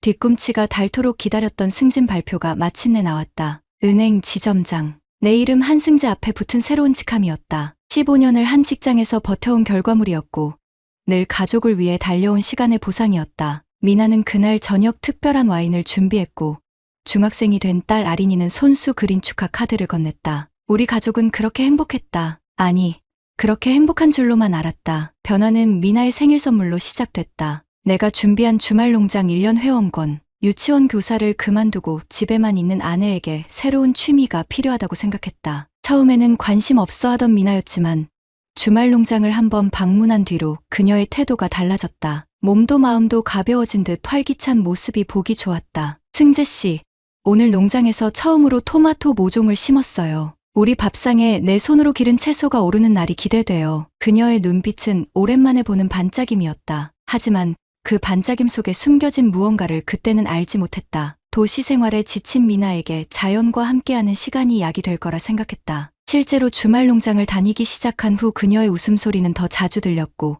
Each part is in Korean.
뒤꿈치가 닳도록 기다렸던 승진 발표가 마침내 나왔다. 은행 지점장. 내 이름 한승재 앞에 붙은 새로운 직함이었다. 15년을 한 직장에서 버텨온 결과물이었고 늘 가족을 위해 달려온 시간의 보상이었다. 미나는 그날 저녁 특별한 와인을 준비했고 중학생이 된 딸 아린이는 손수 그린 축하 카드를 건넸다. 우리 가족은 그렇게 행복했다. 아니, 그렇게 행복한 줄로만 알았다. 변화는 미나의 생일 선물로 시작됐다. 내가 준비한 주말 농장 1년 회원권, 유치원 교사를 그만두고 집에만 있는 아내에게 새로운 취미가 필요하다고 생각했다. 처음에는 관심 없어 하던 미나였지만 주말 농장을 한번 방문한 뒤로 그녀의 태도가 달라졌다. 몸도 마음도 가벼워진 듯 활기찬 모습이 보기 좋았다. 승재 씨, 오늘 농장에서 처음으로 토마토 모종을 심었어요. 우리 밥상에 내 손으로 기른 채소가 오르는 날이 기대돼요. 그녀의 눈빛은 오랜만에 보는 반짝임이었다. 하지만 그 반짝임 속에 숨겨진 무언가를 그때는 알지 못했다. 도시 생활에 지친 미나에게 자연과 함께하는 시간이 약이 될 거라 생각했다. 실제로 주말 농장을 다니기 시작한 후 그녀의 웃음소리는 더 자주 들렸고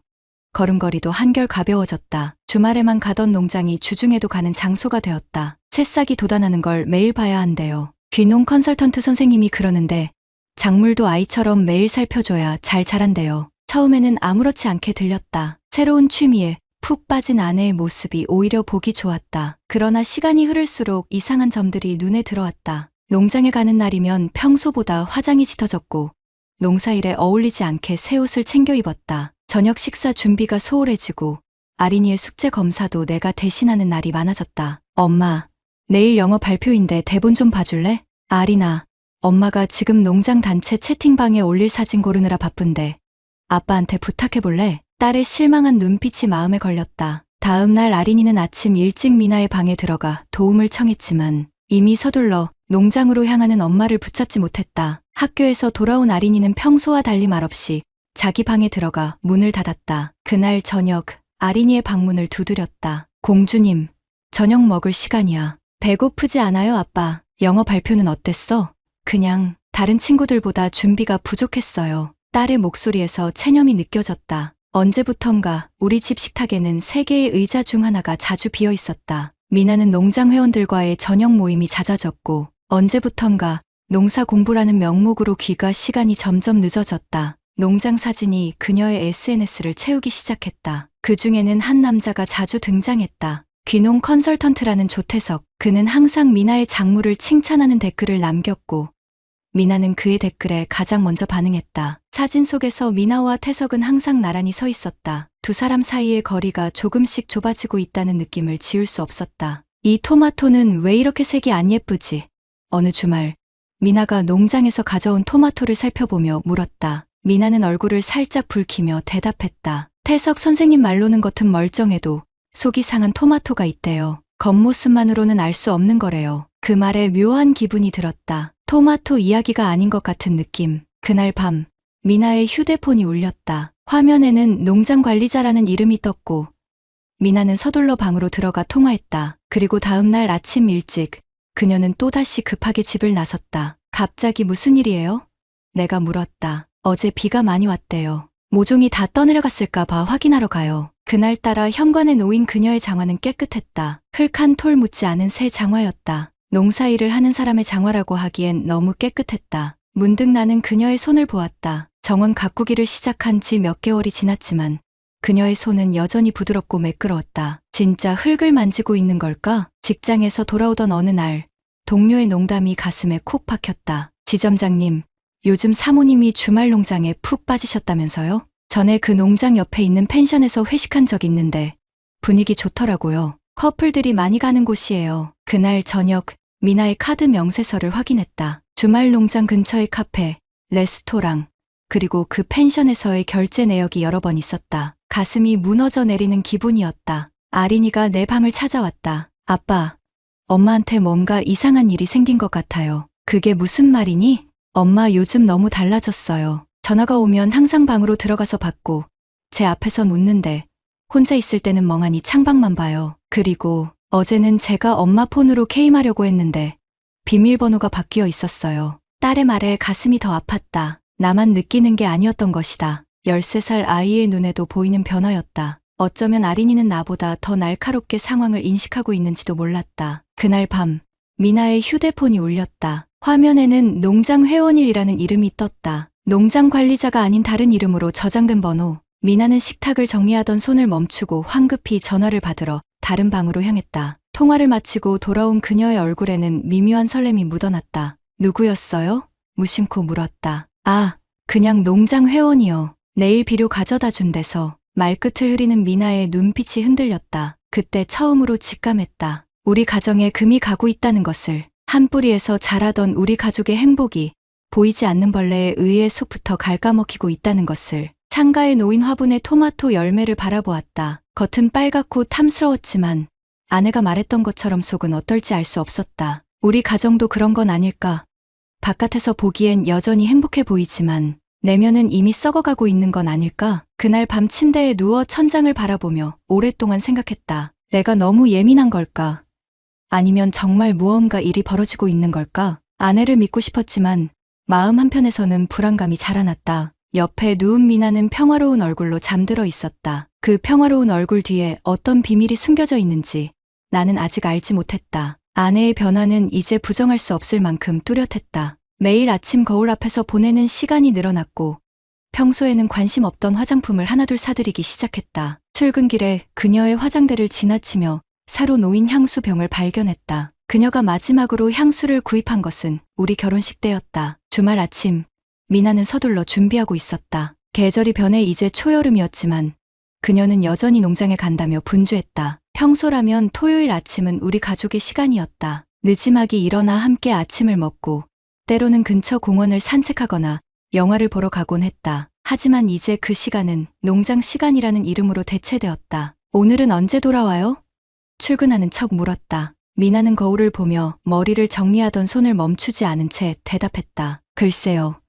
걸음걸이도 한결 가벼워졌다. 주말에만 가던 농장이 주중에도 가는 장소가 되었다. 새싹이 돋아나는 걸 매일 봐야 한대요. 귀농 컨설턴트 선생님이 그러는데 작물도 아이처럼 매일 살펴줘야 잘 자란대요. 처음에는 아무렇지 않게 들렸다. 새로운 취미에 푹 빠진 아내의 모습이 오히려 보기 좋았다. 그러나 시간이 흐를수록 이상한 점들이 눈에 들어왔다. 농장에 가는 날이면 평소보다 화장이 짙어졌고 농사일에 어울리지 않게 새 옷을 챙겨 입었다. 저녁 식사 준비가 소홀해지고 아린이의 숙제 검사도 내가 대신하는 날이 많아졌다. 엄마, 내일 영어 발표인데 대본 좀 봐줄래? 아린아, 엄마가 지금 농장 단체 채팅방에 올릴 사진 고르느라 바쁜데 아빠한테 부탁해볼래? 딸의 실망한 눈빛이 마음에 걸렸다. 다음 날 아린이는 아침 일찍 미나의 방에 들어가 도움을 청했지만 이미 서둘러 농장으로 향하는 엄마를 붙잡지 못했다. 학교에서 돌아온 아린이는 평소와 달리 말없이 자기 방에 들어가 문을 닫았다. 그날 저녁 아린이의 방문을 두드렸다. 공주님, 저녁 먹을 시간이야. 배고프지 않아요, 아빠? 영어 발표는 어땠어? 그냥 다른 친구들보다 준비가 부족했어요. 딸의 목소리에서 체념이 느껴졌다. 언제부턴가 우리 집 식탁에는 3개의 의자 중 하나가 자주 비어 있었다. 미나는 농장 회원들과의 저녁 모임이 잦아졌고 언제부턴가 농사 공부라는 명목으로 귀가 시간이 점점 늦어졌다. 농장 사진이 그녀의 SNS를 채우기 시작했다. 그 중에는 한 남자가 자주 등장했다. 귀농 컨설턴트라는 조태석. 그는 항상 미나의 작물을 칭찬하는 댓글을 남겼고 미나는 그의 댓글에 가장 먼저 반응했다. 사진 속에서 미나와 태석은 항상 나란히 서 있었다. 두 사람 사이의 거리가 조금씩 좁아지고 있다는 느낌을 지울 수 없었다. 이 토마토는 왜 이렇게 색이 안 예쁘지? 어느 주말 미나가 농장에서 가져온 토마토를 살펴보며 물었다. 미나는 얼굴을 살짝 붉히며 대답했다. 태석 선생님 말로는 겉은 멀쩡해도 속이 상한 토마토가 있대요. 겉모습만으로는 알 수 없는 거래요. 그 말에 묘한 기분이 들었다. 토마토 이야기가 아닌 것 같은 느낌. 그날 밤 미나의 휴대폰이 울렸다. 화면에는 농장 관리자라는 이름이 떴고 미나는 서둘러 방으로 들어가 통화했다. 그리고 다음 날 아침 일찍 그녀는 또다시 급하게 집을 나섰다. 갑자기 무슨 일이에요? 내가 물었다. 어제 비가 많이 왔대요. 모종이 다 떠내려갔을까 봐 확인하러 가요. 그날따라 현관에 놓인 그녀의 장화는 깨끗했다. 흙한 톨 묻지 않은 새 장화였다. 농사일을 하는 사람의 장화라고 하기엔 너무 깨끗했다. 문득 나는 그녀의 손을 보았다. 정원 가꾸기를 시작한 지 몇 개월이 지났지만 그녀의 손은 여전히 부드럽고 매끄러웠다. 진짜 흙을 만지고 있는 걸까? 직장에서 돌아오던 어느 날 동료의 농담이 가슴에 콕 박혔다. 지점장님, 요즘 사모님이 주말 농장에 푹 빠지셨다면서요? 전에 그 농장 옆에 있는 펜션에서 회식한 적 있는데 분위기 좋더라고요. 커플들이 많이 가는 곳이에요. 그날 저녁 미나의 카드 명세서를 확인했다. 주말 농장 근처의 카페, 레스토랑, 그리고 그 펜션에서의 결제 내역이 여러 번 있었다. 가슴이 무너져 내리는 기분이었다. 아린이가 내 방을 찾아왔다. 아빠, 엄마한테 뭔가 이상한 일이 생긴 것 같아요. 그게 무슨 말이니? 엄마 요즘 너무 달라졌어요. 전화가 오면 항상 방으로 들어가서 받고 제 앞에선 웃는데 혼자 있을 때는 멍하니 창밖만 봐요. 그리고 어제는 제가 엄마 폰으로 게임하려고 했는데 비밀번호가 바뀌어 있었어요. 딸의 말에 가슴이 더 아팠다. 나만 느끼는 게 아니었던 것이다. 13살 아이의 눈에도 보이는 변화였다. 어쩌면 아린이는 나보다 더 날카롭게 상황을 인식하고 있는지도 몰랐다. 그날 밤 미나의 휴대폰이 울렸다. 화면에는 농장 회원일이라는 이름이 떴다. 농장 관리자가 아닌 다른 이름으로 저장된 번호. 미나는 식탁을 정리하던 손을 멈추고 황급히 전화를 받으러 다른 방으로 향했다. 통화를 마치고 돌아온 그녀의 얼굴에는 미묘한 설렘이 묻어났다. 누구였어요? 무심코 물었다. 아, 그냥 농장 회원이요. 내일 비료 가져다 준대서. 말끝을 흐리는 미나의 눈빛이 흔들렸다. 그때 처음으로 직감했다. 우리 가정에 금이 가고 있다는 것을. 한 뿌리에서 자라던 우리 가족의 행복이 보이지 않는 벌레에 의해 숲부터 갉아먹히고 있다는 것을. 창가에 놓인 화분의 토마토 열매를 바라보았다. 겉은 빨갛고 탐스러웠지만 아내가 말했던 것처럼 속은 어떨지 알 수 없었다. 우리 가정도 그런 건 아닐까. 바깥에서 보기엔 여전히 행복해 보이지만 내면은 이미 썩어가고 있는 건 아닐까? 그날 밤 침대에 누워 천장을 바라보며 오랫동안 생각했다. 내가 너무 예민한 걸까? 아니면 정말 무언가 일이 벌어지고 있는 걸까? 아내를 믿고 싶었지만 마음 한편에서는 불안감이 자라났다. 옆에 누운 미나는 평화로운 얼굴로 잠들어 있었다. 그 평화로운 얼굴 뒤에 어떤 비밀이 숨겨져 있는지 나는 아직 알지 못했다. 아내의 변화는 이제 부정할 수 없을 만큼 뚜렷했다. 매일 아침 거울 앞에서 보내는 시간이 늘어났고 평소에는 관심 없던 화장품을 하나둘 사들이기 시작했다. 출근길에 그녀의 화장대를 지나치며 새로 놓인 향수병을 발견했다. 그녀가 마지막으로 향수를 구입한 것은 우리 결혼식 때였다. 주말 아침 미나는 서둘러 준비하고 있었다. 계절이 변해 이제 초여름이었지만 그녀는 여전히 농장에 간다며 분주했다. 평소라면 토요일 아침은 우리 가족의 시간이었다. 늦지막이 일어나 함께 아침을 먹고 때로는 근처 공원을 산책하거나 영화를 보러 가곤 했다. 하지만 이제 그 시간은 농장 시간이라는 이름으로 대체되었다. 오늘은 언제 돌아와요? 출근하는 척 물었다. 미나는 거울을 보며 머리를 정리하던 손을 멈추지 않은 채 대답했다. 글쎄요.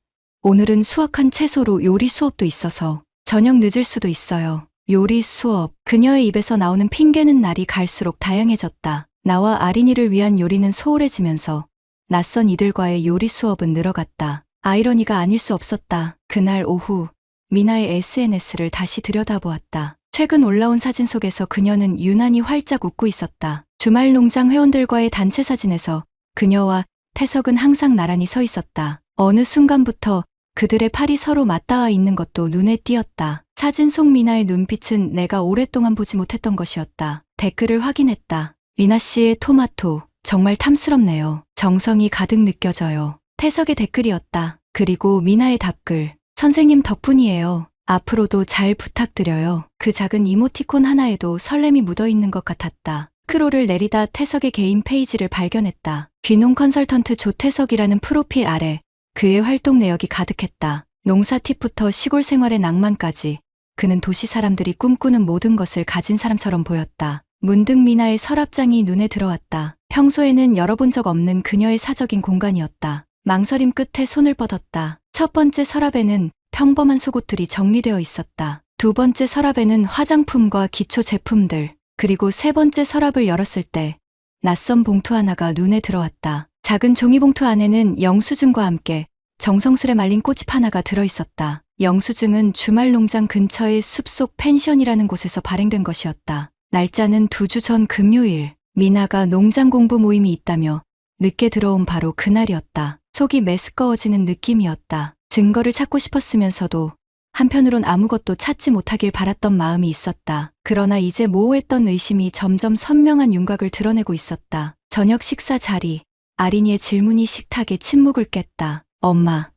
오늘은 수확한 채소로 요리 수업도 있어서 저녁 늦을 수도 있어요. 요리 수업. 그녀의 입에서 나오는 핑계는 날이 갈수록 다양해졌다. 나와 아린이를 위한 요리는 소홀해지면서 낯선 이들과의 요리 수업은 늘어갔다. 아이러니가 아닐 수 없었다. 그날 오후 미나의 SNS를 다시 들여다보았다. 최근 올라온 사진 속에서 그녀는 유난히 활짝 웃고 있었다. 주말 농장 회원들과의 단체 사진에서 그녀와 태석은 항상 나란히 서 있었다. 어느 순간부터 그들의 팔이 서로 맞닿아 있는 것도 눈에 띄었다. 사진 속 미나의 눈빛은 내가 오랫동안 보지 못했던 것이었다. 댓글을 확인했다. 미나 씨의 토마토 정말 탐스럽네요. 정성이 가득 느껴져요. 태석의 댓글이었다. 그리고 미나의 답글. 선생님 덕분이에요. 앞으로도 잘 부탁드려요. 그 작은 이모티콘 하나에도 설렘이 묻어있는 것 같았다. 스크롤을 내리다 태석의 개인 페이지를 발견했다. 귀농 컨설턴트 조태석이라는 프로필 아래 그의 활동 내역이 가득했다. 농사 팁부터 시골 생활의 낭만까지 그는 도시 사람들이 꿈꾸는 모든 것을 가진 사람처럼 보였다. 문득 미나의 서랍장이 눈에 들어왔다. 평소에는 열어본 적 없는 그녀의 사적인 공간이었다. 망설임 끝에 손을 뻗었다. 첫 번째 서랍에는 평범한 속옷들이 정리되어 있었다. 두 번째 서랍에는 화장품과 기초 제품들, 그리고 세 번째 서랍을 열었을 때 낯선 봉투 하나가 눈에 들어왔다. 작은 종이봉투 안에는 영수증과 함께 정성스레 말린 꽃잎 하나가 들어있었다. 영수증은 주말 농장 근처의 숲속 펜션이라는 곳에서 발행된 것이었다. 날짜는 2주 전 금요일. 미나가 농장 공부 모임이 있다며 늦게 들어온 바로 그날이었다. 속이 메스꺼워지는 느낌이었다. 증거를 찾고 싶었으면서도 한편으론 아무것도 찾지 못하길 바랐던 마음이 있었다. 그러나 이제 모호했던 의심이 점점 선명한 윤곽을 드러내고 있었다. 저녁 식사 자리. 아린이의 질문이 식탁에 침묵을 깼다. 엄마,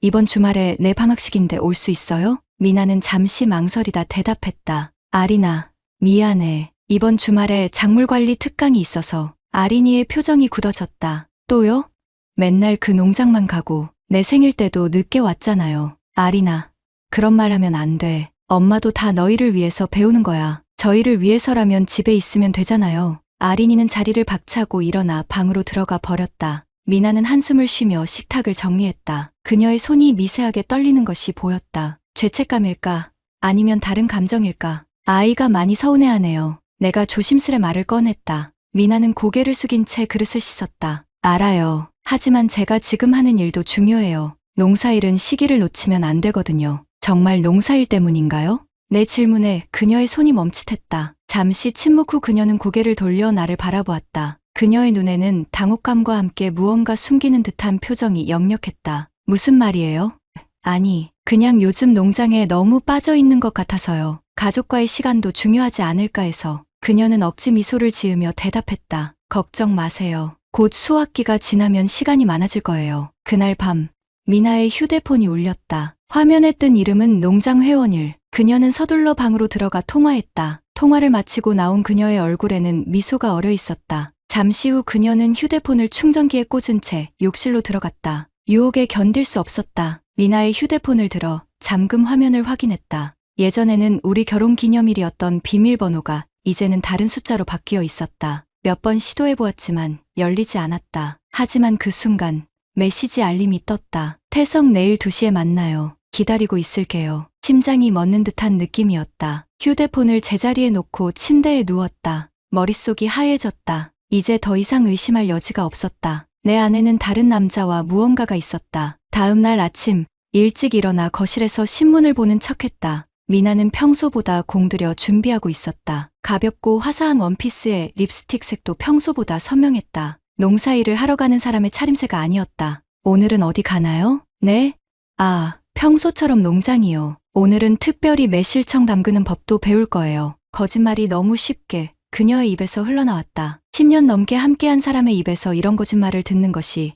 이번 주말에 내 방학식인데 올 수 있어요? 미나는 잠시 망설이다 대답했다. 아린아, 미안해. 이번 주말에 작물관리 특강이 있어서. 아린이의 표정이 굳어졌다. 또요? 맨날 그 농장만 가고 내 생일 때도 늦게 왔잖아요. 아린아, 그런 말 하면 안 돼. 엄마도 다 너희를 위해서 배우는 거야. 저희를 위해서라면 집에 있으면 되잖아요. 아린이는 자리를 박차고 일어나 방으로 들어가 버렸다. 미나는 한숨을 쉬며 식탁을 정리했다. 그녀의 손이 미세하게 떨리는 것이 보였다. 죄책감일까? 아니면 다른 감정일까? 아이가 많이 서운해하네요. 내가 조심스레 말을 꺼냈다. 미나는 고개를 숙인 채 그릇을 씻었다. 알아요. 하지만 제가 지금 하는 일도 중요해요. 농사일은 시기를 놓치면 안 되거든요. 정말 농사일 때문인가요? 내 질문에 그녀의 손이 멈칫했다. 잠시 침묵 후 그녀는 고개를 돌려 나를 바라보았다. 그녀의 눈에는 당혹감과 함께 무언가 숨기는 듯한 표정이 역력했다. 무슨 말이에요? 아니, 그냥 요즘 농장에 너무 빠져 있는 것 같아서요. 가족과의 시간도 중요하지 않을까 해서. 그녀는 억지 미소를 지으며 대답했다. 걱정 마세요. 곧 수학기가 지나면 시간이 많아질 거예요. 그날 밤, 미나의 휴대폰이 울렸다. 화면에 뜬 이름은 농장 회원일. 그녀는 서둘러 방으로 들어가 통화했다. 통화를 마치고 나온 그녀의 얼굴에는 미소가 어려 있었다. 잠시 후 그녀는 휴대폰을 충전기에 꽂은 채 욕실로 들어갔다. 유혹에 견딜 수 없었다. 미나의 휴대폰을 들어 잠금 화면을 확인했다. 예전에는 우리 결혼 기념일이었던 비밀번호가 이제는 다른 숫자로 바뀌어 있었다. 몇 번 시도해보았지만 열리지 않았다. 하지만 그 순간 메시지 알림이 떴다. 태석 내일 2시에 만나요. 기다리고 있을게요. 심장이 멎는 듯한 느낌이었다. 휴대폰을 제자리에 놓고 침대에 누웠다. 머릿속이 하얘졌다. 이제 더 이상 의심할 여지가 없었다. 내 안에는 다른 남자와 무언가가 있었다. 다음 날 아침 일찍 일어나 거실에서 신문을 보는 척했다. 미나는 평소보다 공들여 준비하고 있었다. 가볍고 화사한 원피스에 립스틱 색도 평소보다 선명했다. 농사일을 하러 가는 사람의 차림새가 아니었다. 오늘은 어디 가나요? 네? 아, 평소처럼 농장이요. 오늘은 특별히 매실청 담그는 법도 배울 거예요. 거짓말이 너무 쉽게 그녀의 입에서 흘러나왔다. 10년 넘게 함께한 사람의 입에서 이런 거짓말을 듣는 것이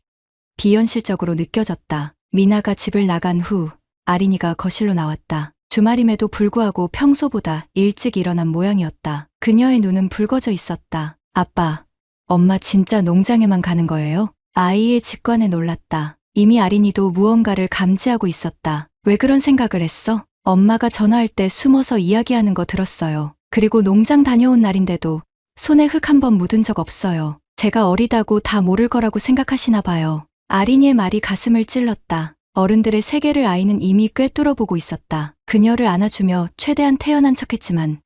비현실적으로 느껴졌다. 미나가 집을 나간 후 아린이가 거실로 나왔다. 주말임에도 불구하고 평소보다 일찍 일어난 모양이었다. 그녀의 눈은 붉어져 있었다. 아빠, 엄마 진짜 농장에만 가는 거예요? 아이의 직관에 놀랐다. 이미 아린이도 무언가를 감지하고 있었다. 왜 그런 생각을 했어? 엄마가 전화할 때 숨어서 이야기하는 거 들었어요. 그리고 농장 다녀온 날인데도 손에 흙 한 번 묻은 적 없어요. 제가 어리다고 다 모를 거라고 생각하시나 봐요. 아린이의 말이 가슴을 찔렀다. 어른들의 세계를 아이는 이미 꿰뚫어 보고 있었다. 그녀를 안아주며 최대한 태연한 척했지만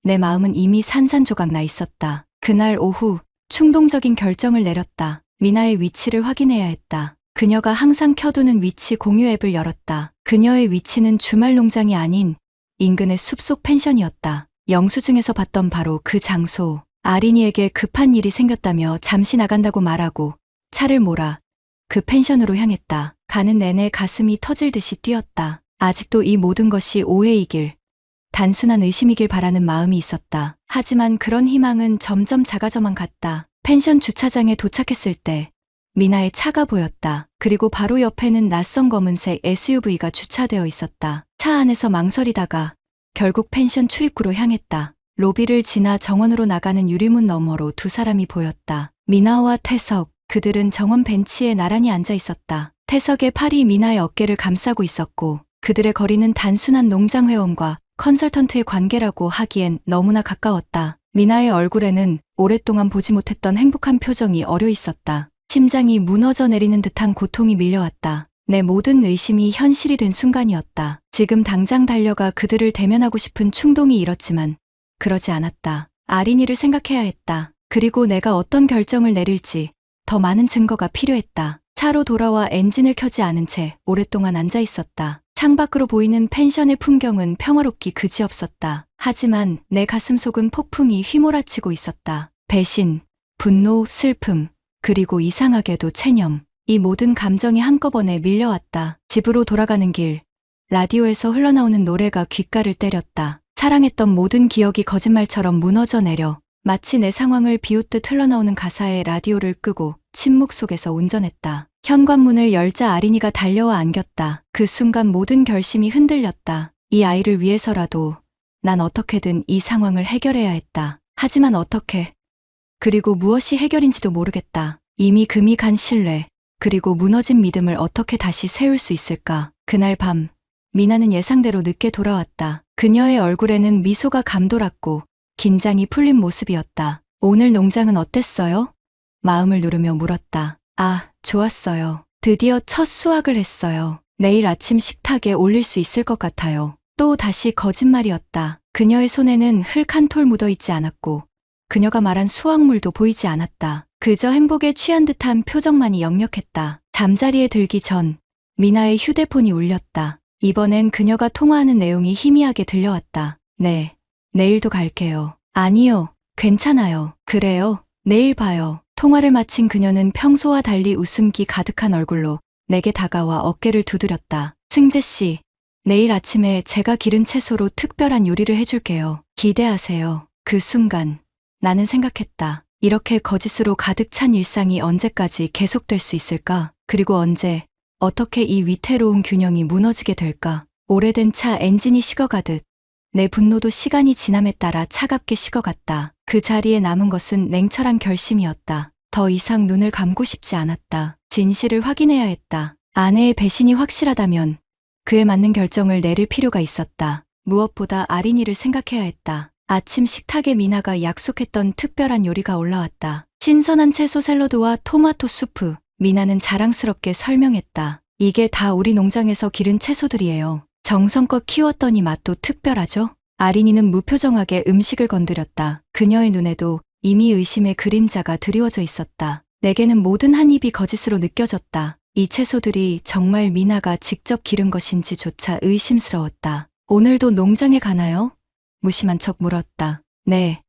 내 마음은 이미 산산조각 나 있었다. 그날 오후 충동적인 결정을 내렸다. 미나의 위치를 확인해야 했다. 그녀가 항상 켜두는 위치 공유 앱을 열었다. 그녀의 위치는 주말 농장이 아닌 인근의 숲속 펜션이었다. 영수증에서 봤던 바로 그 장소. 아린이에게 급한 일이 생겼다며 잠시 나간다고 말하고 차를 몰아 그 펜션으로 향했다. 가는 내내 가슴이 터질 듯이 뛰었다. 아직도 이 모든 것이 오해이길, 단순한 의심이길 바라는 마음이 있었다. 하지만 그런 희망은 점점 작아져만 갔다. 펜션 주차장에 도착했을 때 미나의 차가 보였다. 그리고 바로 옆에는 낯선 검은색 SUV가 주차되어 있었다. 차 안에서 망설이다가 결국 펜션 출입구로 향했다. 로비를 지나 정원으로 나가는 유리문 너머로 두 사람이 보였다. 미나와 태석, 그들은 정원 벤치에 나란히 앉아 있었다. 태석의 팔이 미나의 어깨를 감싸고 있었고 그들의 거리는 단순한 농장 회원과 컨설턴트의 관계라고 하기엔 너무나 가까웠다. 미나의 얼굴에는 오랫동안 보지 못했던 행복한 표정이 어려 있었다. 심장이 무너져 내리는 듯한 고통이 밀려왔다. 내 모든 의심이 현실이 된 순간이었다. 지금 당장 달려가 그들을 대면하고 싶은 충동이 일었지만 그러지 않았다. 아린이를 생각해야 했다. 그리고 내가 어떤 결정을 내릴지 더 많은 증거가 필요했다. 차로 돌아와 엔진을 켜지 않은 채 오랫동안 앉아 있었다. 창밖으로 보이는 펜션의 풍경은 평화롭기 그지없었다. 하지만 내 가슴속은 폭풍이 휘몰아치고 있었다. 배신, 분노, 슬픔, 그리고 이상하게도 체념. 이 모든 감정이 한꺼번에 밀려왔다. 집으로 돌아가는 길, 라디오에서 흘러나오는 노래가 귓가를 때렸다. 사랑했던 모든 기억이 거짓말처럼 무너져 내려 마치 내 상황을 비웃듯 흘러나오는 가사에 라디오를 끄고 침묵 속에서 운전했다. 현관문을 열자 아린이가 달려와 안겼다. 그 순간 모든 결심이 흔들렸다. 이 아이를 위해서라도 난 어떻게든 이 상황을 해결해야 했다. 하지만 어떻게? 그리고 무엇이 해결인지도 모르겠다. 이미 금이 간 신뢰, 그리고 무너진 믿음을 어떻게 다시 세울 수 있을까? 그날 밤, 미나는 예상대로 늦게 돌아왔다. 그녀의 얼굴에는 미소가 감돌았고 긴장이 풀린 모습이었다. 오늘 농장은 어땠어요? 마음을 누르며 물었다. 아, 좋았어요. 드디어 첫 수확을 했어요. 내일 아침 식탁에 올릴 수 있을 것 같아요. 또 다시 거짓말이었다. 그녀의 손에는 흙 한 톨 묻어있지 않았고 그녀가 말한 수확물도 보이지 않았다. 그저 행복에 취한 듯한 표정만이 역력했다. 잠자리에 들기 전 미나의 휴대폰이 울렸다. 이번엔 그녀가 통화하는 내용이 희미하게 들려왔다. 네, 내일도 갈게요. 아니요, 괜찮아요. 그래요, 내일 봐요. 통화를 마친 그녀는 평소와 달리 웃음기 가득한 얼굴로 내게 다가와 어깨를 두드렸다. 승재 씨, 내일 아침에 제가 기른 채소로 특별한 요리를 해줄게요. 기대하세요. 그 순간 나는 생각했다. 이렇게 거짓으로 가득 찬 일상이 언제까지 계속될 수 있을까? 그리고 언제, 어떻게 이 위태로운 균형이 무너지게 될까? 오래된 차 엔진이 식어가듯 내 분노도 시간이 지남에 따라 차갑게 식어갔다. 그 자리에 남은 것은 냉철한 결심이었다. 더 이상 눈을 감고 싶지 않았다. 진실을 확인해야 했다. 아내의 배신이 확실하다면 그에 맞는 결정을 내릴 필요가 있었다. 무엇보다 아린이를 생각해야 했다. 아침 식탁에 미나가 약속했던 특별한 요리가 올라왔다. 신선한 채소 샐러드와 토마토 수프. 미나는 자랑스럽게 설명했다. 이게 다 우리 농장에서 기른 채소들이에요. 정성껏 키웠더니 맛도 특별하죠? 아린이는 무표정하게 음식을 건드렸다. 그녀의 눈에도 이미 의심의 그림자가 드리워져 있었다. 내게는 모든 한 입이 거짓으로 느껴졌다. 이 채소들이 정말 미나가 직접 기른 것인지조차 의심스러웠다. 오늘도 농장에 가나요? 무심한 척 물었다. 네.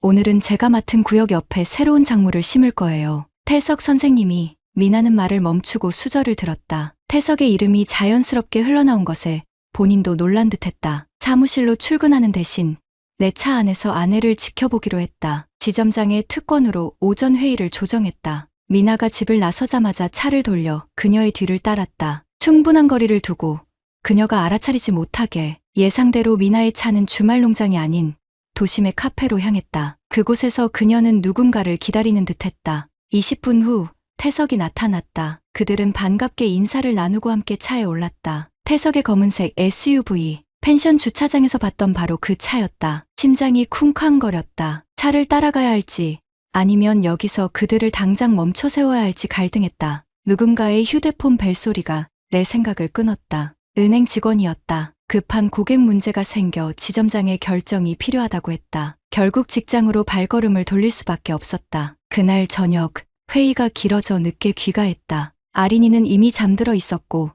오늘은 제가 맡은 구역 옆에 새로운 작물을 심을 거예요. 태석 선생님이. 미나는 말을 멈추고 수저를 들었다. 태석의 이름이 자연스럽게 흘러나온 것에 본인도 놀란 듯했다. 사무실로 출근하는 대신 내 차 안에서 아내를 지켜보기로 했다. 지점장의 특권으로 오전 회의를 조정했다. 미나가 집을 나서자마자 차를 돌려 그녀의 뒤를 따랐다. 충분한 거리를 두고 그녀가 알아차리지 못하게. 예상대로 미나의 차는 주말 농장이 아닌 도심의 카페로 향했다. 그곳에서 그녀는 누군가를 기다리는 듯했다. 20분 후 태석이 나타났다. 그들은 반갑게 인사를 나누고 함께 차에 올랐다. 태석의 검은색 SUV, 펜션 주차장에서 봤던 바로 그 차였다. 심장이 쿵쾅거렸다. 차를 따라가야 할지 아니면 여기서 그들을 당장 멈춰 세워야 할지 갈등했다. 누군가의 휴대폰 벨소리가 내 생각을 끊었다. 은행 직원이었다. 급한 고객 문제가 생겨 지점장의 결정이 필요하다고 했다. 결국 직장으로 발걸음을 돌릴 수밖에 없었다. 그날 저녁 회의가 길어져 늦게 귀가했다. 아린이는 이미 잠들어 있었고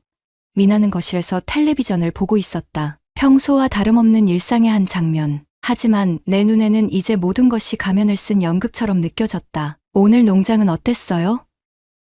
미나는 거실에서 텔레비전을 보고 있었다. 평소와 다름없는 일상의 한 장면. 하지만 내 눈에는 이제 모든 것이 가면을 쓴 연극처럼 느껴졌다. 오늘 농장은 어땠어요?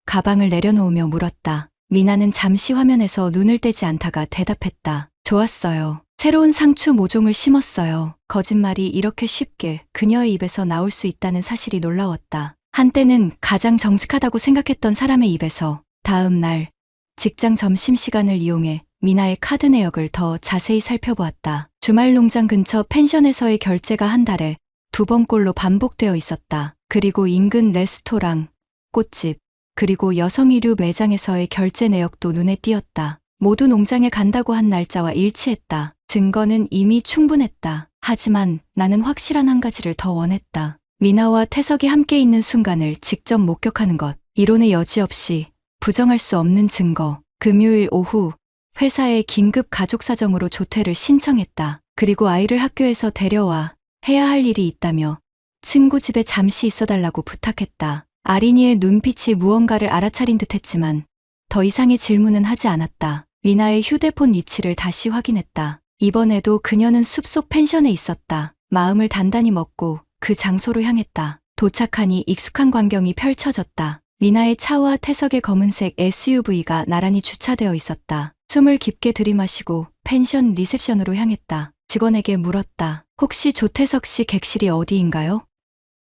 가방을 내려놓으며 물었다. 미나는 잠시 화면에서 눈을 떼지 않다가 대답했다. 좋았어요. 새로운 상추 모종을 심었어요. 거짓말이 이렇게 쉽게 그녀의 입에서 나올 수 있다는 사실이 놀라웠다. 한때는 가장 정직하다고 생각했던 사람의 입에서. 다음 날 직장 점심시간을 이용해 미나의 카드 내역을 더 자세히 살펴보았다. 주말 농장 근처 펜션에서의 결제가 한 달에 2번꼴로 반복되어 있었다. 그리고 인근 레스토랑, 꽃집, 그리고 여성 의류 매장에서의 결제 내역도 눈에 띄었다. 모두 농장에 간다고 한 날짜와 일치했다. 증거는 이미 충분했다. 하지만 나는 확실한 한 가지를 더 원했다. 미나와 태석이 함께 있는 순간을 직접 목격하는 것. 이론의 여지 없이 부정할 수 없는 증거. 금요일 오후 회사에 긴급 가족 사정으로 조퇴를 신청했다. 그리고 아이를 학교에서 데려와 해야 할 일이 있다며 친구 집에 잠시 있어달라고 부탁했다. 아린이의 눈빛이 무언가를 알아차린 듯했지만 더 이상의 질문은 하지 않았다. 미나의 휴대폰 위치를 다시 확인했다. 이번에도 그녀는 숲속 펜션에 있었다. 마음을 단단히 먹고 그 장소로 향했다. 도착하니 익숙한 광경이 펼쳐졌다. 미나의 차와 태석의 검은색 SUV가 나란히 주차되어 있었다. 숨을 깊게 들이마시고 펜션 리셉션으로 향했다. 직원에게 물었다. 혹시 조태석 씨 객실이 어디인가요?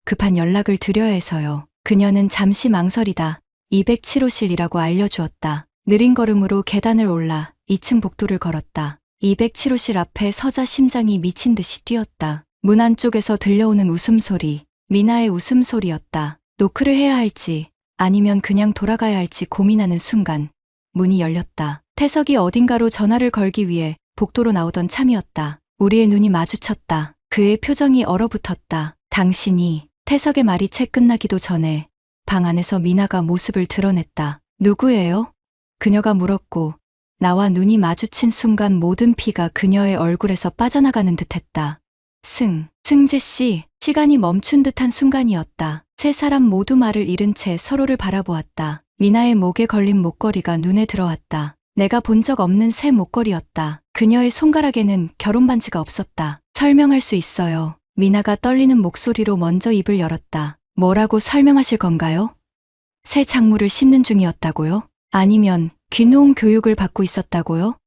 급한 연락을 드려야 해서요. 그녀는 잠시 망설이다 207호실이라고 알려주었다. 느린 걸음으로 계단을 올라 2층 복도를 걸었다. 207호실 앞에 서자 심장이 미친 듯이 뛰었다. 문 안쪽에서 들려오는 웃음소리. 미나의 웃음소리였다. 노크를 해야 할지 아니면 그냥 돌아가야 할지 고민하는 순간 문이 열렸다. 태석이 어딘가로 전화를 걸기 위해 복도로 나오던 참이었다. 우리의 눈이 마주쳤다. 그의 표정이 얼어붙었다. 당신이. 태석의 말이 채 끝나기도 전에 방 안에서 미나가 모습을 드러냈다. 누구예요? 그녀가 물었고 나와 눈이 마주친 순간 모든 피가 그녀의 얼굴에서 빠져나가는 듯했다. 승재 씨. 시간이 멈춘 듯한 순간이었다. 세 사람 모두 말을 잃은 채 서로를 바라보았다. 미나의 목에 걸린 목걸이가 눈에 들어왔다. 내가 본 적 없는 새 목걸이였다. 그녀의 손가락에는 결혼 반지가 없었다. 설명할 수 있어요. 미나가 떨리는 목소리로 먼저 입을 열었다. 뭐라고 설명하실 건가요? 새 작물을 심는 중이었다고요? 아니면 귀농 교육을 받고 있었다고요?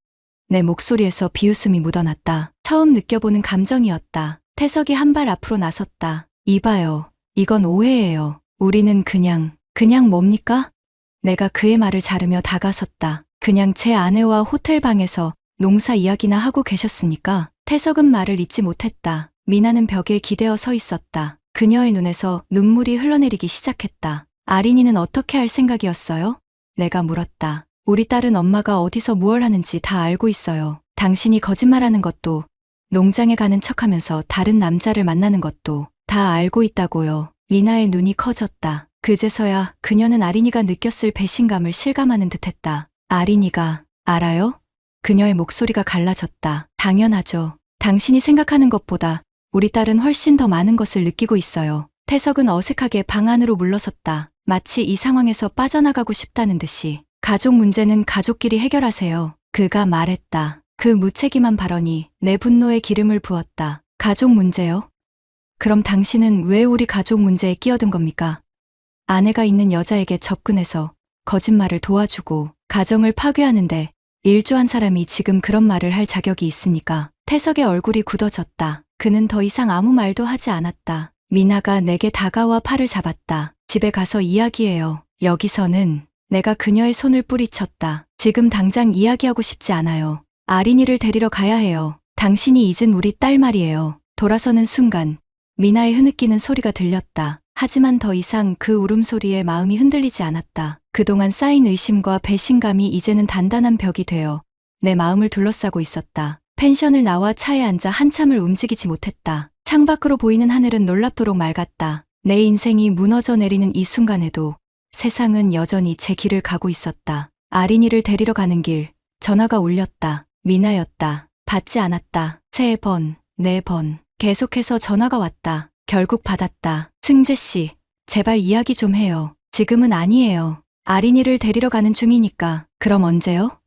내 목소리에서 비웃음이 묻어났다. 처음 느껴보는 감정이었다. 태석이 한 발 앞으로 나섰다. 이봐요. 이건 오해예요. 우리는 그냥 뭡니까? 내가 그의 말을 자르며 다가섰다. 그냥 제 아내와 호텔 방에서 농사 이야기나 하고 계셨습니까? 태석은 말을 잇지 못했다. 미나는 벽에 기대어 서 있었다. 그녀의 눈에서 눈물이 흘러내리기 시작했다. 아린이는 어떻게 할 생각이었어요? 내가 물었다. 우리 딸은 엄마가 어디서 무얼 하는지 다 알고 있어요. 당신이 거짓말하는 것도, 농장에 가는 척하면서 다른 남자를 만나는 것도 다 알고 있다고요. 미나의 눈이 커졌다. 그제서야 그녀는 아린이가 느꼈을 배신감을 실감하는 듯했다. 아린이가 알아요? 그녀의 목소리가 갈라졌다. 당연하죠. 당신이 생각하는 것보다 우리 딸은 훨씬 더 많은 것을 느끼고 있어요. 태석은 어색하게 방 안으로 물러섰다. 마치 이 상황에서 빠져나가고 싶다는 듯이. 가족 문제는 가족끼리 해결하세요. 그가 말했다. 그 무책임한 발언이 내 분노에 기름을 부었다. 가족 문제요? 그럼 당신은 왜 우리 가족 문제에 끼어든 겁니까? 아내가 있는 여자에게 접근해서 거짓말을 도와주고 가정을 파괴하는데 일조한 사람이 지금 그런 말을 할 자격이 있습니까? 태석의 얼굴이 굳어졌다. 그는 더 이상 아무 말도 하지 않았다. 미나가 내게 다가와 팔을 잡았다. 집에 가서 이야기해요. 여기서는 내가 그녀의 손을 뿌리쳤다. 지금 당장 이야기하고 싶지 않아요. 아린이를 데리러 가야 해요. 당신이 잊은 우리 딸 말이에요. 돌아서는 순간 미나의 흐느끼는 소리가 들렸다. 하지만 더 이상 그 울음소리에 마음이 흔들리지 않았다. 그동안 쌓인 의심과 배신감이 이제는 단단한 벽이 되어 내 마음을 둘러싸고 있었다. 펜션을 나와 차에 앉아 한참을 움직이지 못했다. 창밖으로 보이는 하늘은 놀랍도록 맑았다. 내 인생이 무너져 내리는 이 순간에도 세상은 여전히 제 길을 가고 있었다. 아린이를 데리러 가는 길, 전화가 울렸다. 미나였다. 받지 않았다. 3번, 4번. 계속해서 전화가 왔다. 결국 받았다. 승재 씨, 제발 이야기 좀 해요. 지금은 아니에요. 아린이를 데리러 가는 중이니까. 그럼 언제요?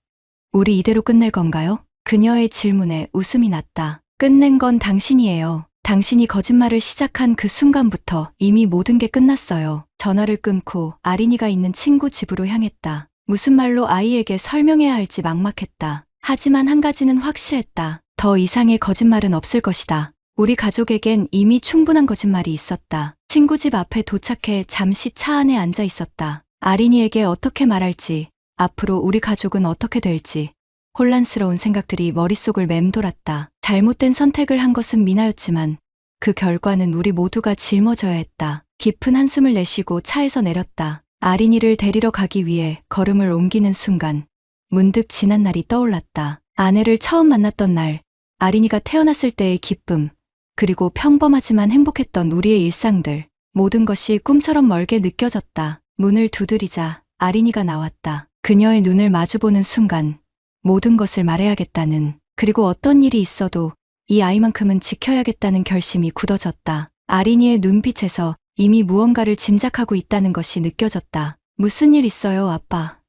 우리 이대로 끝낼 건가요? 그녀의 질문에 웃음이 났다. 끝낸 건 당신이에요. 당신이 거짓말을 시작한 그 순간부터 이미 모든 게 끝났어요. 전화를 끊고 아린이가 있는 친구 집으로 향했다. 무슨 말로 아이에게 설명해야 할지 막막했다. 하지만 한 가지는 확실했다. 더 이상의 거짓말은 없을 것이다. 우리 가족에겐 이미 충분한 거짓말이 있었다. 친구 집 앞에 도착해 잠시 차 안에 앉아 있었다. 아린이에게 어떻게 말할지, 앞으로 우리 가족은 어떻게 될지, 혼란스러운 생각들이 머릿속을 맴돌았다. 잘못된 선택을 한 것은 미나였지만 그 결과는 우리 모두가 짊어져야 했다. 깊은 한숨을 내쉬고 차에서 내렸다. 아린이를 데리러 가기 위해 걸음을 옮기는 순간 문득 지난 날이 떠올랐다. 아내를 처음 만났던 날, 아린이가 태어났을 때의 기쁨, 그리고 평범하지만 행복했던 우리의 일상들, 모든 것이 꿈처럼 멀게 느껴졌다. 문을 두드리자 아린이가 나왔다. 그녀의 눈을 마주보는 순간 모든 것을 말해야겠다는, 그리고 어떤 일이 있어도 이 아이만큼은 지켜야겠다는 결심이 굳어졌다. 아린이의 눈빛에서 이미 무언가를 짐작하고 있다는 것이 느껴졌다. 무슨 일 있어요, 아빠?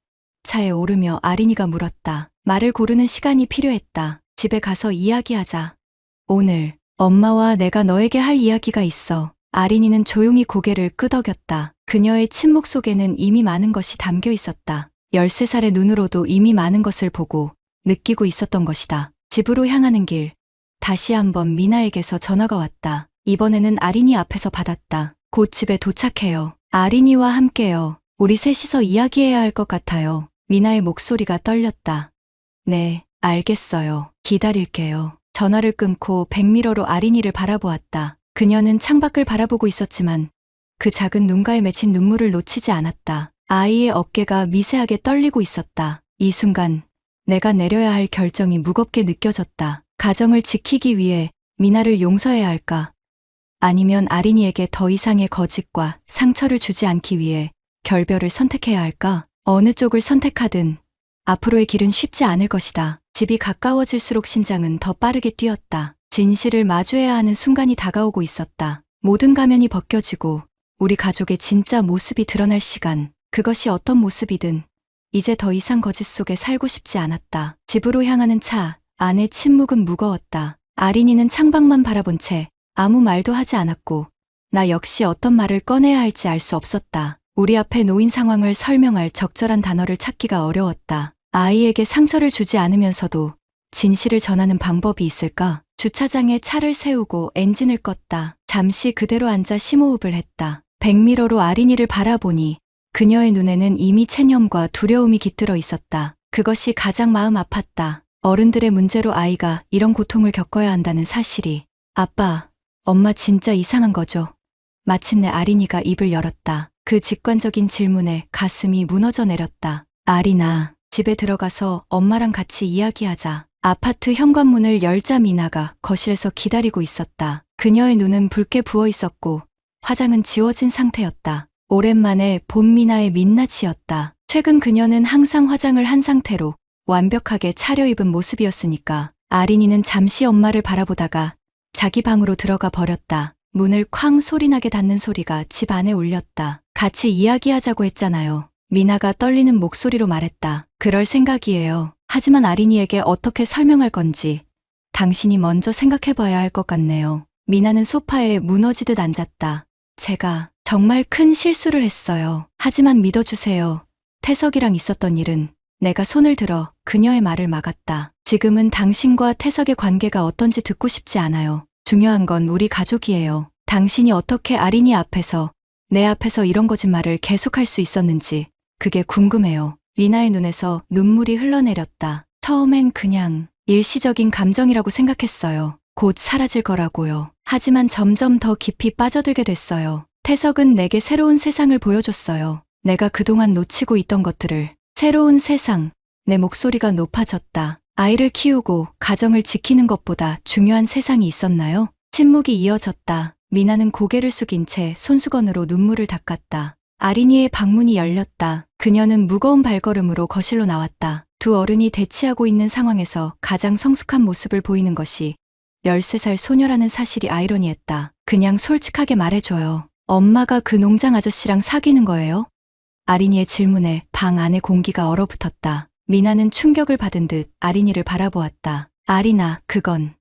차에 오르며 아린이가 물었다. 말을 고르는 시간이 필요했다. 집에 가서 이야기하자. 오늘 엄마와 내가 너에게 할 이야기가 있어. 아린이는 조용히 고개를 끄덕였다. 그녀의 침묵 속에는 이미 많은 것이 담겨 있었다. 13살의 눈으로도 이미 많은 것을 보고 느끼고 있었던 것이다. 집으로 향하는 길, 다시 한번 미나에게서 전화가 왔다. 이번에는 아린이 앞에서 받았다. 곧 집에 도착해요. 아린이와 함께요. 우리 셋이서 이야기해야 할 것 같아요. 미나의 목소리가 떨렸다. 네, 알겠어요. 기다릴게요. 전화를 끊고 백미러로 아린이를 바라보았다. 그녀는 창밖을 바라보고 있었지만 그 작은 눈가에 맺힌 눈물을 놓치지 않았다. 아이의 어깨가 미세하게 떨리고 있었다. 이 순간 내가 내려야 할 결정이 무겁게 느껴졌다. 가정을 지키기 위해 미나를 용서해야 할까? 아니면 아린이에게 더 이상의 거짓과 상처를 주지 않기 위해 결별을 선택해야 할까? 어느 쪽을 선택하든 앞으로의 길은 쉽지 않을 것이다. 집이 가까워질수록 심장은 더 빠르게 뛰었다. 진실을 마주해야 하는 순간이 다가오고 있었다. 모든 가면이 벗겨지고 우리 가족의 진짜 모습이 드러날 시간. 그것이 어떤 모습이든 이제 더 이상 거짓 속에 살고 싶지 않았다. 집으로 향하는 차 안에 침묵은 무거웠다. 아린이는 창밖만 바라본 채 아무 말도 하지 않았고 나 역시 어떤 말을 꺼내야 할지 알 수 없었다. 우리 앞에 놓인 상황을 설명할 적절한 단어를 찾기가 어려웠다. 아이에게 상처를 주지 않으면서도 진실을 전하는 방법이 있을까? 주차장에 차를 세우고 엔진을 껐다. 잠시 그대로 앉아 심호흡을 했다. 백미러로 아린이를 바라보니 그녀의 눈에는 이미 체념과 두려움이 깃들어 있었다. 그것이 가장 마음 아팠다. 어른들의 문제로 아이가 이런 고통을 겪어야 한다는 사실이. 아빠, 엄마 진짜 이상한 거죠? 마침내 아린이가 입을 열었다. 그 직관적인 질문에 가슴이 무너져 내렸다. 아린아, 집에 들어가서 엄마랑 같이 이야기하자. 아파트 현관문을 열자 미나가 거실에서 기다리고 있었다. 그녀의 눈은 붉게 부어 있었고 화장은 지워진 상태였다. 오랜만에 본 미나의 민낯이었다. 최근 그녀는 항상 화장을 한 상태로 완벽하게 차려입은 모습이었으니까. 아린이는 잠시 엄마를 바라보다가 자기 방으로 들어가 버렸다. 문을 쾅 소리나게 닫는 소리가 집 안에 울렸다. 같이 이야기하자고 했잖아요. 미나가 떨리는 목소리로 말했다. 그럴 생각이에요. 하지만 아린이에게 어떻게 설명할 건지 당신이 먼저 생각해봐야 할 것 같네요. 미나는 소파에 무너지듯 앉았다. 제가 정말 큰 실수를 했어요. 하지만 믿어주세요. 태석이랑 있었던 일은 내가 손을 들어 그녀의 말을 막았다. 지금은 당신과 태석의 관계가 어떤지 듣고 싶지 않아요. 중요한 건 우리 가족이에요. 당신이 어떻게 아린이 앞에서 내 앞에서 이런 거짓말을 계속할 수 있었는지 그게 궁금해요. 미나의 눈에서 눈물이 흘러내렸다. 처음엔 그냥 일시적인 감정이라고 생각했어요. 곧 사라질 거라고요. 하지만 점점 더 깊이 빠져들게 됐어요. 태석은 내게 새로운 세상을 보여줬어요. 내가 그동안 놓치고 있던 것들을. 새로운 세상. 내 목소리가 높아졌다. 아이를 키우고 가정을 지키는 것보다 중요한 세상이 있었나요? 침묵이 이어졌다. 미나는 고개를 숙인 채 손수건으로 눈물을 닦았다. 아린이의 방문이 열렸다. 그녀는 무거운 발걸음으로 거실로 나왔다. 두 어른이 대치하고 있는 상황에서 가장 성숙한 모습을 보이는 것이 13살 소녀라는 사실이 아이러니했다. 그냥 솔직하게 말해줘요. 엄마가 그 농장 아저씨랑 사귀는 거예요? 아린이의 질문에 방 안의 공기가 얼어붙었다. 미나는 충격을 받은 듯 아린이를 바라보았다. 아린아, 그건,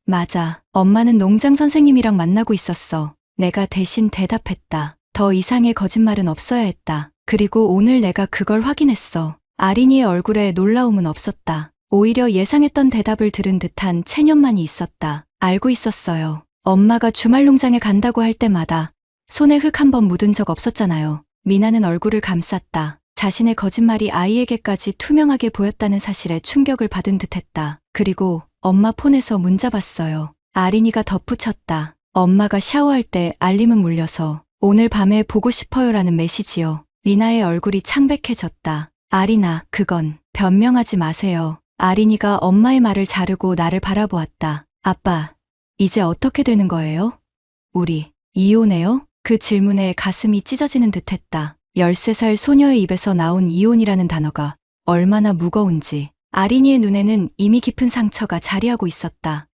맞아. 엄마는 농장 선생님이랑 만나고 있었어. 내가 대신 대답했다. 더 이상의 거짓말은 없어야 했다. 그리고 오늘 내가 그걸 확인했어. 아린이의 얼굴에 놀라움은 없었다. 오히려 예상했던 대답을 들은 듯한 체념만이 있었다. 알고 있었어요. 엄마가 주말 농장에 간다고 할 때마다 손에 흙 한 번 묻은 적 없었잖아요. 미나는 얼굴을 감쌌다. 자신의 거짓말이 아이에게까지 투명하게 보였다는 사실에 충격을 받은 듯했다. 그리고 엄마 폰에서 문자 봤어요. 아린이가 덧붙였다. 엄마가 샤워할 때 알림은 울려서 오늘 밤에 보고 싶어요라는 메시지요. 미나의 얼굴이 창백해졌다. 아린아, 그건 변명하지 마세요. 아린이가 엄마의 말을 자르고 나를 바라보았다. 아빠, 이제 어떻게 되는 거예요? 우리 이혼해요? 그 질문에 가슴이 찢어지는 듯했다. 13살 소녀의 입에서 나온 이혼이라는 단어가 얼마나 무거운지. 아린이의 눈에는 이미 깊은 상처가 자리하고 있었다.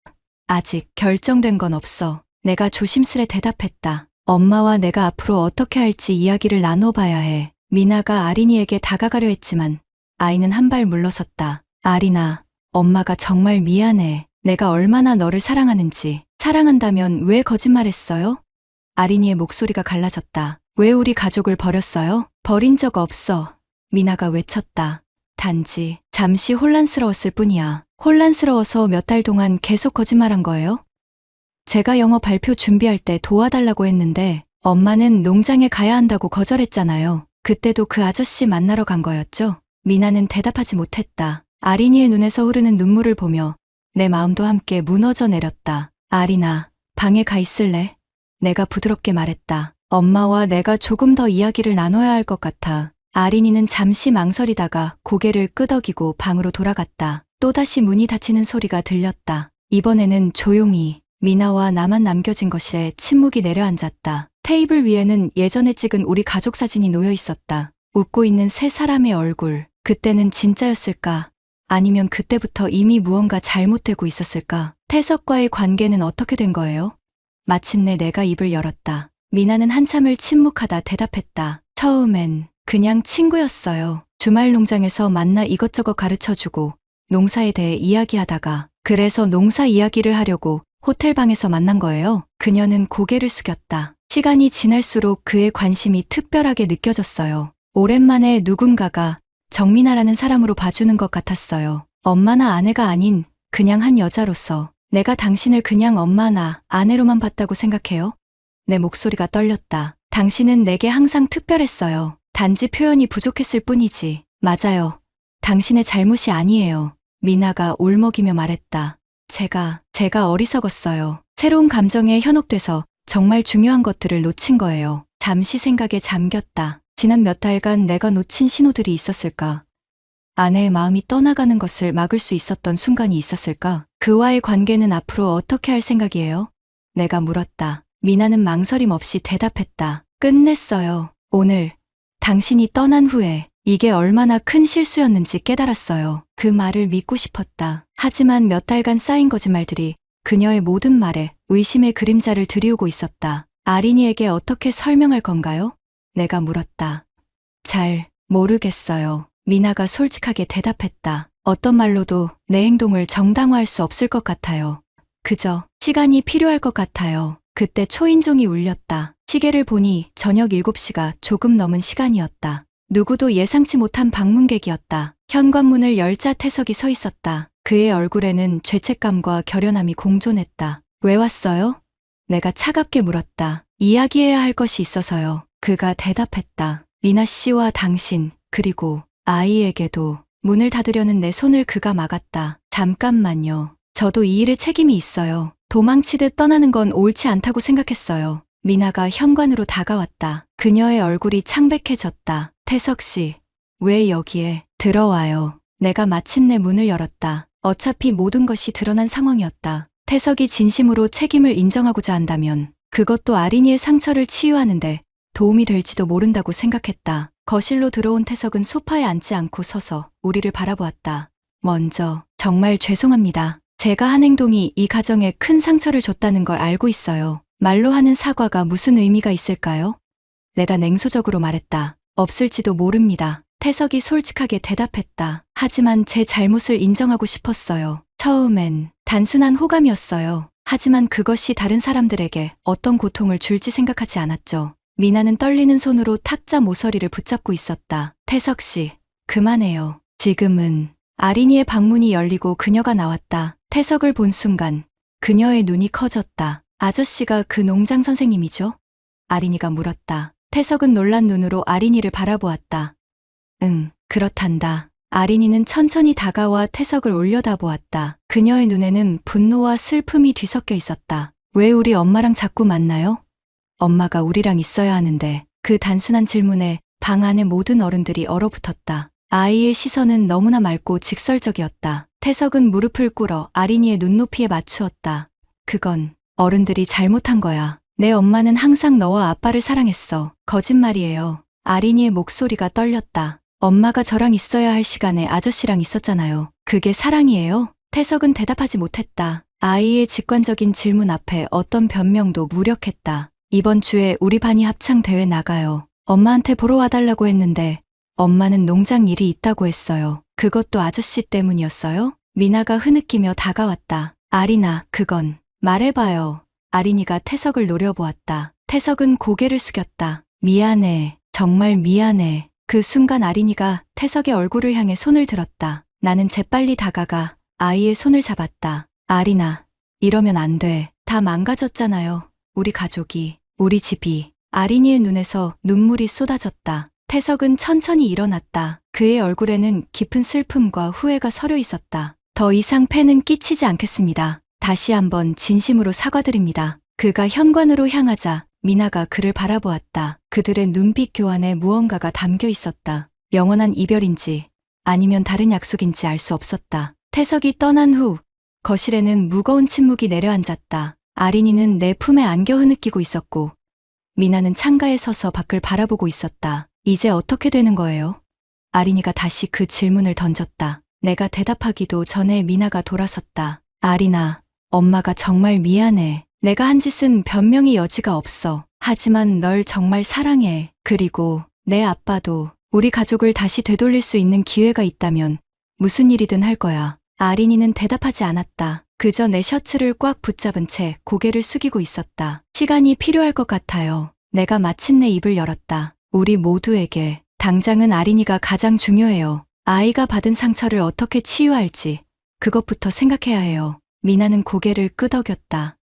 아직 결정된 건 없어. 내가 조심스레 대답했다. 엄마와 내가 앞으로 어떻게 할지 이야기를 나눠봐야 해. 미나가 아린이에게 다가가려 했지만 아이는 한 발 물러섰다. 아린아, 엄마가 정말 미안해. 내가 얼마나 너를 사랑하는지. 사랑한다면 왜 거짓말했어요? 아린이의 목소리가 갈라졌다. 왜 우리 가족을 버렸어요? 버린 적 없어. 미나가 외쳤다. 단지 잠시 혼란스러웠을 뿐이야. 혼란스러워서 몇 달 동안 계속 거짓말한 거예요? 제가 영어 발표 준비할 때 도와달라고 했는데 엄마는 농장에 가야 한다고 거절했잖아요. 그때도 그 아저씨 만나러 간 거였죠? 미나는 대답하지 못했다. 아린이의 눈에서 흐르는 눈물을 보며 내 마음도 함께 무너져 내렸다. 아린아, 방에 가 있을래? 내가 부드럽게 말했다. 엄마와 내가 조금 더 이야기를 나눠야 할 것 같아. 아린이는 잠시 망설이다가 고개를 끄덕이고 방으로 돌아갔다. 또다시 문이 닫히는 소리가 들렸다. 이번에는 조용히 미나와 나만 남겨진 것에 침묵이 내려앉았다. 테이블 위에는 예전에 찍은 우리 가족 사진이 놓여 있었다. 웃고 있는 세 사람의 얼굴. 그때는 진짜였을까? 아니면 그때부터 이미 무언가 잘못되고 있었을까? 태석과의 관계는 어떻게 된 거예요? 마침내 내가 입을 열었다. 미나는 한참을 침묵하다 대답했다. 처음엔 그냥 친구였어요. 주말 농장에서 만나 이것저것 가르쳐주고 농사에 대해 이야기하다가 그래서 농사 이야기를 하려고 호텔방에서 만난 거예요. 그녀는 고개를 숙였다. 시간이 지날수록 그의 관심이 특별하게 느껴졌어요. 오랜만에 누군가가 정민아라는 사람으로 봐주는 것 같았어요. 엄마나 아내가 아닌 그냥 한 여자로서 내가 당신을 그냥 엄마나 아내로만 봤다고 생각해요? 내 목소리가 떨렸다. 당신은 내게 항상 특별했어요. 단지 표현이 부족했을 뿐이지. 맞아요. 당신의 잘못이 아니에요. 미나가 울먹이며 말했다. 제가 어리석었어요. 새로운 감정에 현혹돼서 정말 중요한 것들을 놓친 거예요. 잠시 생각에 잠겼다. 지난 몇 달간 내가 놓친 신호들이 있었을까? 아내의 마음이 떠나가는 것을 막을 수 있었던 순간이 있었을까? 그와의 관계는 앞으로 어떻게 할 생각이에요? 내가 물었다. 미나는 망설임 없이 대답했다. 끝냈어요. 오늘 당신이 떠난 후에 이게 얼마나 큰 실수였는지 깨달았어요. 그 말을 믿고 싶었다. 하지만 몇 달간 쌓인 거짓말들이 그녀의 모든 말에 의심의 그림자를 들이우고 있었다. 아린이에게 어떻게 설명할 건가요? 내가 물었다. 잘 모르겠어요. 미나가 솔직하게 대답했다. 어떤 말로도 내 행동을 정당화할 수 없을 것 같아요. 그저 시간이 필요할 것 같아요. 그때 초인종이 울렸다. 시계를 보니 저녁 7시가 조금 넘은 시간이었다. 누구도 예상치 못한 방문객이었다. 현관문을 열자 태석이 서 있었다. 그의 얼굴에는 죄책감과 결연함이 공존했다. 왜 왔어요? 내가 차갑게 물었다. 이야기해야 할 것이 있어서요. 그가 대답했다. 미나 씨와 당신, 그리고 아이에게도. 문을 닫으려는 내 손을 그가 막았다. 잠깐만요. 저도 이 일에 책임이 있어요. 도망치듯 떠나는 건 옳지 않다고 생각했어요. 미나가 현관으로 다가왔다. 그녀의 얼굴이 창백해졌다. 태석 씨, 왜 여기에? 들어와요. 내가 마침내 문을 열었다. 어차피 모든 것이 드러난 상황이었다. 태석이 진심으로 책임을 인정하고자 한다면 그것도 아린이의 상처를 치유하는데 도움이 될지도 모른다고 생각했다. 거실로 들어온 태석은 소파에 앉지 않고 서서 우리를 바라보았다. 먼저 정말 죄송합니다. 제가 한 행동이 이 가정에 큰 상처를 줬다는 걸 알고 있어요. 말로 하는 사과가 무슨 의미가 있을까요? 내가 냉소적으로 말했다. 없을지도 모릅니다. 태석이 솔직하게 대답했다. 하지만 제 잘못을 인정하고 싶었어요. 처음엔 단순한 호감이었어요. 하지만 그것이 다른 사람들에게 어떤 고통을 줄지 생각하지 않았죠. 미나는 떨리는 손으로 탁자 모서리를 붙잡고 있었다. 태석 씨, 그만해요. 지금은. 아린이의 방문이 열리고 그녀가 나왔다. 태석을 본 순간 그녀의 눈이 커졌다. 아저씨가 그 농장 선생님이죠? 아린이가 물었다. 태석은 놀란 눈으로 아린이를 바라보았다. 응, 그렇단다. 아린이는 천천히 다가와 태석을 올려다보았다. 그녀의 눈에는 분노와 슬픔이 뒤섞여 있었다. 왜 우리 엄마랑 자꾸 만나요? 엄마가 우리랑 있어야 하는데. 그 단순한 질문에 방 안의 모든 어른들이 얼어붙었다. 아이의 시선은 너무나 맑고 직설적이었다. 태석은 무릎을 꿇어 아린이의 눈높이에 맞추었다. 그건 어른들이 잘못한 거야. 내 엄마는 항상 너와 아빠를 사랑했어. 거짓말이에요. 아린이의 목소리가 떨렸다. 엄마가 저랑 있어야 할 시간에 아저씨랑 있었잖아요. 그게 사랑이에요? 태석은 대답하지 못했다. 아이의 직관적인 질문 앞에 어떤 변명도 무력했다. 이번 주에 우리 반이 합창 대회 나가요. 엄마한테 보러 와달라고 했는데 엄마는 농장 일이 있다고 했어요. 그것도 아저씨 때문이었어요? 미나가 흐느끼며 다가왔다. 아린아, 그건 말해봐요. 아린이가 태석을 노려보았다. 태석은 고개를 숙였다. 미안해. 정말 미안해. 그 순간 아린이가 태석의 얼굴을 향해 손을 들었다. 나는 재빨리 다가가 아이의 손을 잡았다. 아린아, 이러면 안 돼. 다 망가졌잖아요. 우리 가족이, 우리 집이. 아린이의 눈에서 눈물이 쏟아졌다. 태석은 천천히 일어났다. 그의 얼굴에는 깊은 슬픔과 후회가 서려 있었다. 더 이상 폐는 끼치지 않겠습니다. 다시 한번 진심으로 사과드립니다. 그가 현관으로 향하자 미나가 그를 바라보았다. 그들의 눈빛 교환에 무언가가 담겨 있었다. 영원한 이별인지 아니면 다른 약속인지 알 수 없었다. 태석이 떠난 후 거실에는 무거운 침묵이 내려앉았다. 아린이는 내 품에 안겨 흐느끼고 있었고 미나는 창가에 서서 밖을 바라보고 있었다. 이제 어떻게 되는 거예요? 아린이가 다시 그 질문을 던졌다. 내가 대답하기도 전에 미나가 돌아섰다. 아린아, 엄마가 정말 미안해. 내가 한 짓은 변명의 여지가 없어. 하지만 널 정말 사랑해. 그리고 내 아빠도. 우리 가족을 다시 되돌릴 수 있는 기회가 있다면 무슨 일이든 할 거야. 아린이는 대답하지 않았다. 그저 내 셔츠를 꽉 붙잡은 채 고개를 숙이고 있었다. 시간이 필요할 것 같아요. 내가 마침내 입을 열었다. 우리 모두에게 당장은 아린이가 가장 중요해요. 아이가 받은 상처를 어떻게 치유할지 그것부터 생각해야 해요. 미나는 고개를 끄덕였다.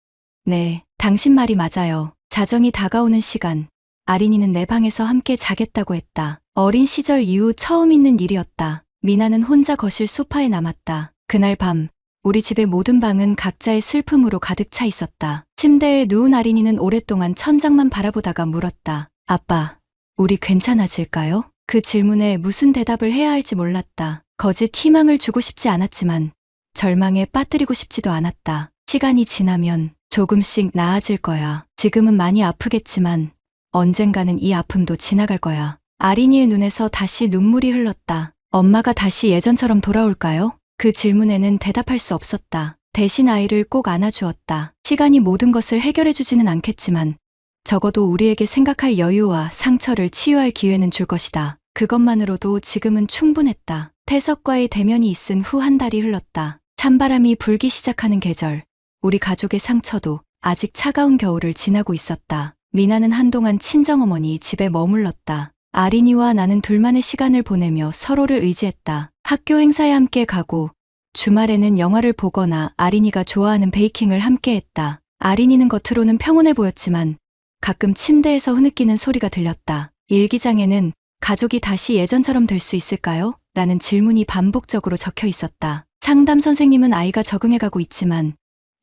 네, 당신 말이 맞아요. 자정이 다가오는 시간, 아린이는 내 방에서 함께 자겠다고 했다. 어린 시절 이후 처음 있는 일이었다. 미나는 혼자 거실 소파에 남았다. 그날 밤, 우리 집의 모든 방은 각자의 슬픔으로 가득 차 있었다. 침대에 누운 아린이는 오랫동안 천장만 바라보다가 물었다. 아빠, 우리 괜찮아질까요? 그 질문에 무슨 대답을 해야 할지 몰랐다. 거짓 희망을 주고 싶지 않았지만 절망에 빠뜨리고 싶지도 않았다. 시간이 지나면 조금씩 나아질 거야. 지금은 많이 아프겠지만 언젠가는 이 아픔도 지나갈 거야. 아린이의 눈에서 다시 눈물이 흘렀다. 엄마가 다시 예전처럼 돌아올까요? 그 질문에는 대답할 수 없었다. 대신 아이를 꼭 안아주었다. 시간이 모든 것을 해결해주지는 않겠지만 적어도 우리에게 생각할 여유와 상처를 치유할 기회는 줄 것이다. 그것만으로도 지금은 충분했다. 태석과의 대면이 있은 후 한 달이 흘렀다. 찬바람이 불기 시작하는 계절. 우리 가족의 상처도 아직 차가운 겨울을 지나고 있었다. 미나는 한동안 친정어머니 집에 머물렀다. 아린이와 나는 둘만의 시간을 보내며 서로를 의지했다. 학교 행사에 함께 가고 주말에는 영화를 보거나 아린이가 좋아하는 베이킹을 함께 했다. 아린이는 겉으로는 평온해 보였지만 가끔 침대에서 흐느끼는 소리가 들렸다. 일기장에는 가족이 다시 예전처럼 될 수 있을까요? 라는 질문이 반복적으로 적혀 있었다. 상담 선생님은 아이가 적응해가고 있지만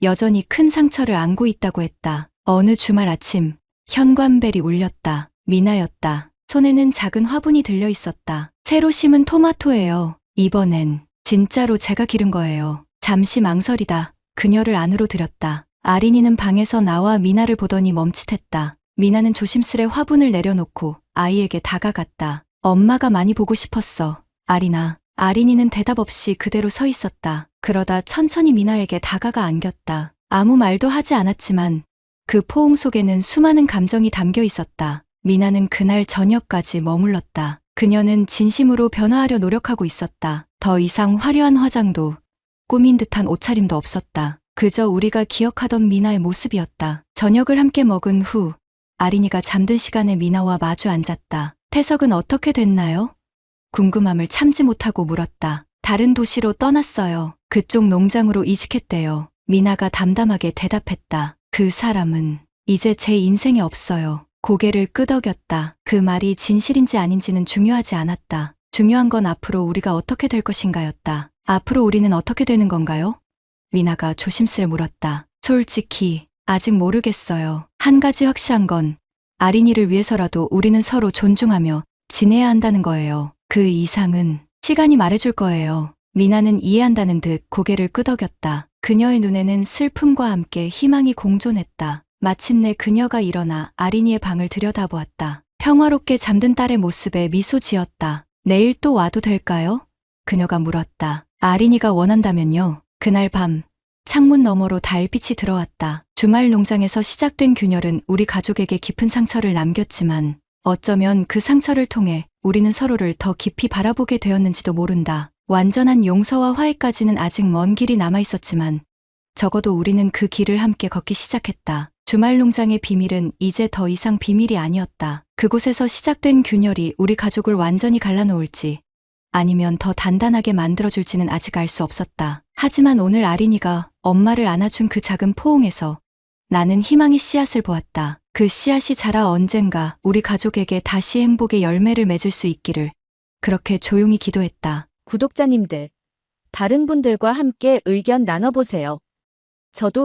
여전히 큰 상처를 안고 있다고 했다. 어느 주말 아침 현관벨이 울렸다. 미나였다. 손에는 작은 화분이 들려 있었다. 새로 심은 토마토예요. 이번엔 진짜로 제가 기른 거예요. 잠시 망설이다 그녀를 안으로 들였다. 아린이는 방에서 나와 미나를 보더니 멈칫했다. 미나는 조심스레 화분을 내려놓고 아이에게 다가갔다. 엄마가 많이 보고 싶었어. 아린아. 아린이는 대답 없이 그대로 서 있었다. 그러다 천천히 미나에게 다가가 안겼다. 아무 말도 하지 않았지만 그 포옹 속에는 수많은 감정이 담겨 있었다. 미나는 그날 저녁까지 머물렀다. 그녀는 진심으로 변화하려 노력하고 있었다. 더 이상 화려한 화장도 꾸민 듯한 옷차림도 없었다. 그저 우리가 기억하던 미나의 모습이었다. 저녁을 함께 먹은 후 아린이가 잠든 시간에 미나와 마주 앉았다. 태석은 어떻게 됐나요? 궁금함을 참지 못하고 물었다. 다른 도시로 떠났어요. 그쪽 농장으로 이직했대요. 미나가 담담하게 대답했다. 그 사람은 이제 제 인생에 없어요. 고개를 끄덕였다. 그 말이 진실인지 아닌지는 중요하지 않았다. 중요한 건 앞으로 우리가 어떻게 될 것인가였다. 앞으로 우리는 어떻게 되는 건가요? 미나가 조심스레 물었다. 솔직히 아직 모르겠어요. 한 가지 확실한 건 아린이를 위해서라도 우리는 서로 존중하며 지내야 한다는 거예요. 그 이상은 시간이 말해줄 거예요. 미나는 이해한다는 듯 고개를 끄덕였다. 그녀의 눈에는 슬픔과 함께 희망이 공존했다. 마침내 그녀가 일어나 아린이의 방을 들여다보았다. 평화롭게 잠든 딸의 모습에 미소 지었다. 내일 또 와도 될까요? 그녀가 물었다. 아린이가 원한다면요. 그날 밤 창문 너머로 달빛이 들어왔다. 주말 농장에서 시작된 균열은 우리 가족에게 깊은 상처를 남겼지만 어쩌면 그 상처를 통해 우리는 서로를 더 깊이 바라보게 되었는지도 모른다. 완전한 용서와 화해까지는 아직 먼 길이 남아 있었지만 적어도 우리는 그 길을 함께 걷기 시작했다. 주말 농장의 비밀은 이제 더 이상 비밀이 아니었다. 그곳에서 시작된 균열이 우리 가족을 완전히 갈라놓을지 아니면 더 단단하게 만들어줄지는 아직 알 수 없었다. 하지만 오늘 아린이가 엄마를 안아준 그 작은 포옹에서 나는 희망의 씨앗을 보았다. 그 씨앗이 자라 언젠가 우리 가족에게 다시 행복의 열매를 맺을 수 있기를 그렇게 조용히 기도했다. 구독자님들, 다른 분들과 함께 의견 나눠보세요. 저도